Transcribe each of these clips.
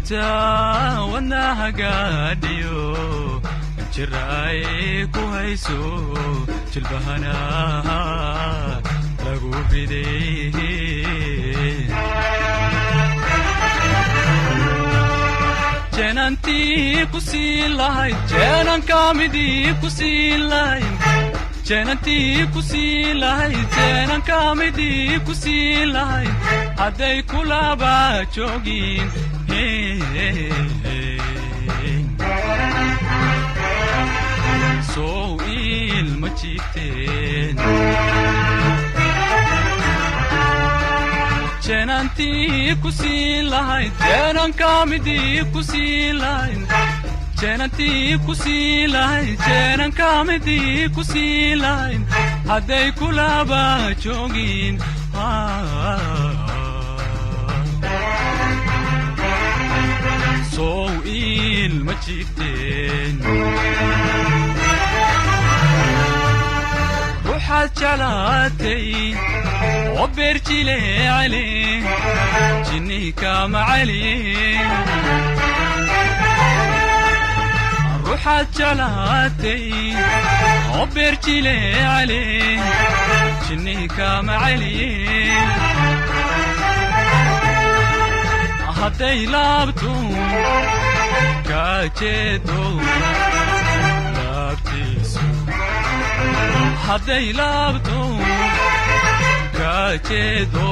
inta wadnaha gaadhiyo jiray ku hayso jilbahana lagu riday jananti ku siilahay janan kamidi ku siilahay jananti ku siilahay janan kamidi ku siilahay haday kulaba joogin soo ilma jiifteen jananti ku siilahay janan kamidi ku siilahay jananti ku siilahay janan kamidi ku siilahay haday kulaba joogin soo ilma jiifteen ruuxaad jeclaatay oo beerjile cali jinnihi kama caliye ruuxaad jeclaatay oo beerjile cali jinnihi kama caliye hadday laabto kaajeedo laabtiisu hadday laabto kaajeedo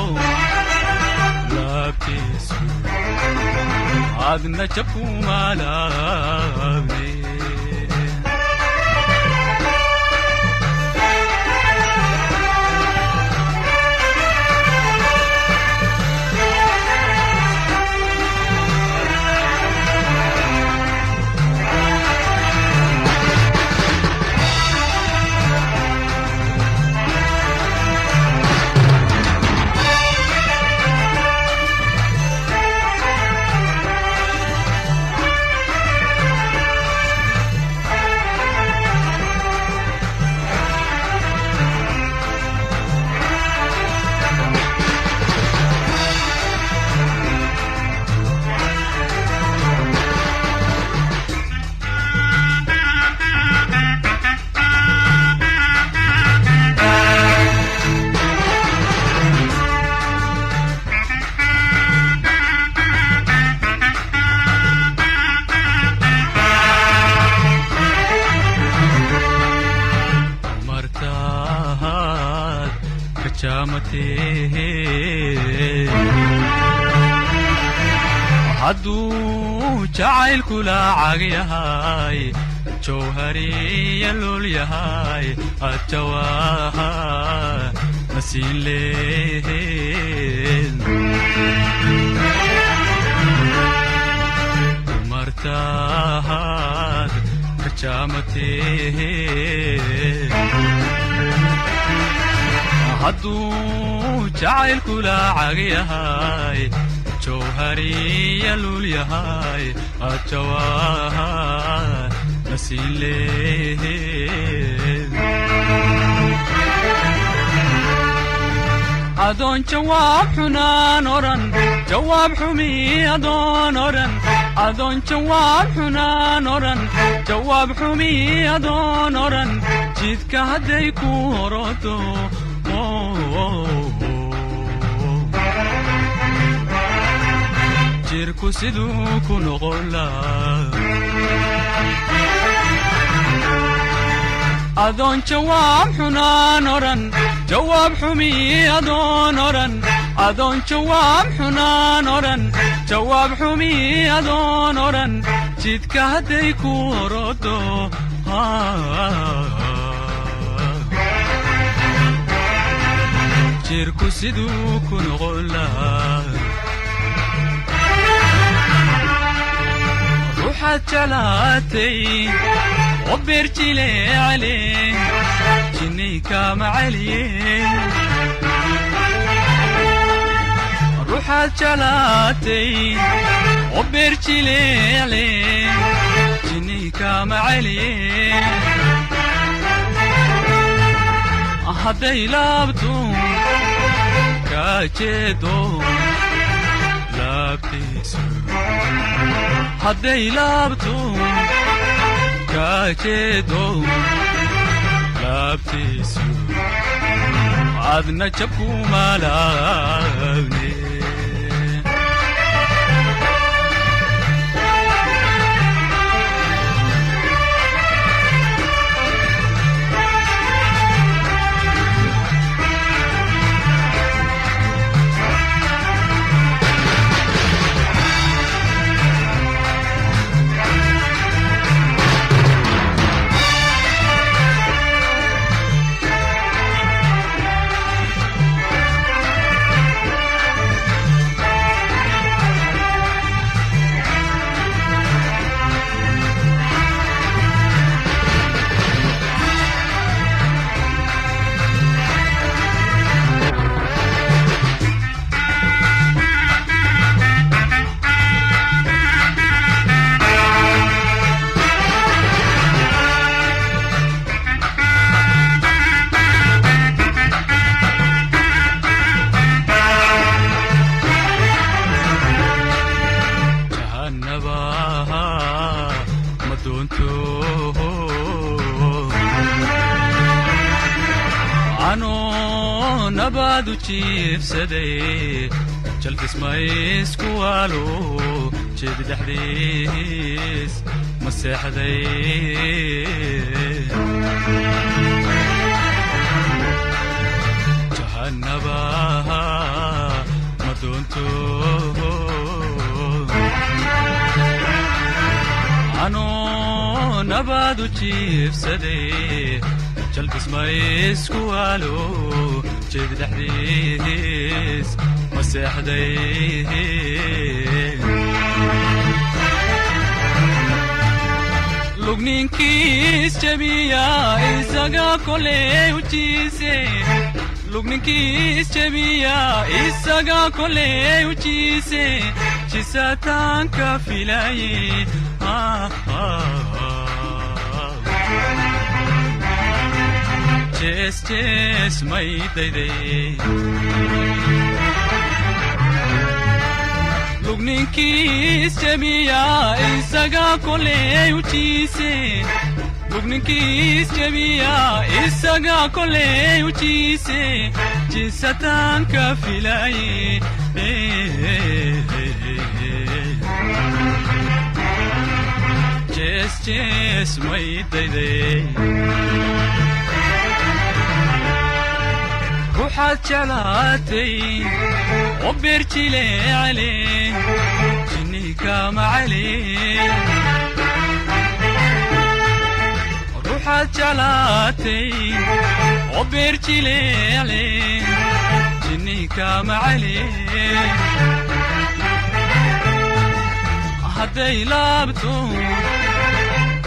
laabtiisu adna jabkuma laabne hadduu jacaylku laacag yahay jawhariya lul yahay adjawaaha nasiin lehed dumartaad kajaamatee hadduu jacaylku laacag yahay jawhariya lul yahay adjawaaha nasiin lehed adoon jawaab xunaan oran jawaab xumi adoon oran adoon jawaab xunaan oran jawaab xumi adoon oran jidka hadday ku horodo jirku siduu ku noqon lahaa adoon jawaab xunaan oran jawaab xumi adoon oran adoon jawaab xunaan oran jawaab xumi adoon oran jidka hadday ku horodo jirku siduu ku noqon lahaa ruuxaad jeclaatay oo beerjile cali jinnihi kama caliye ruuxaad jeclaatay oo beerjile cali jinnihi kama caliye hadday laabto kaajeedo laabtiisu hadday laabto kaa jeedo laabtiisu adna jabkuma laabne nabadu jiifsaday jalkis ma isku waalo jeedi dhexdiis ma seexday jahannaba ma doonto anoo nabadu jiifsaday jalkis ma isku waalo jeedi dhexdiis ma seexday lugninkiis jabiya isaga koley ujiise lugninkiis jabiya isaga koley ujiise jisataanka filaye jees may dayday lugninkiis jabiya isaga koley ujiise lugninkiis jabiya isaga koley ujiise jisataanka filaye jees may dayday ruuxaad jeclaatay oo beerjile cale jinnika macale ruuxaad jeclaatay oo beerjile cale jinnika macale hadday laabto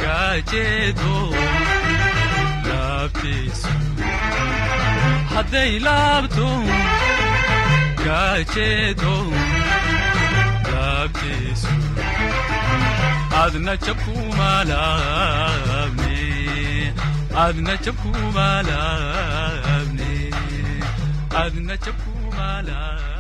kaa jeedo laabtiisu hadday laabto kaa jeedo laabtiisu adna jabkuma laabne adna jabkuma laabne adna jabkuma laabne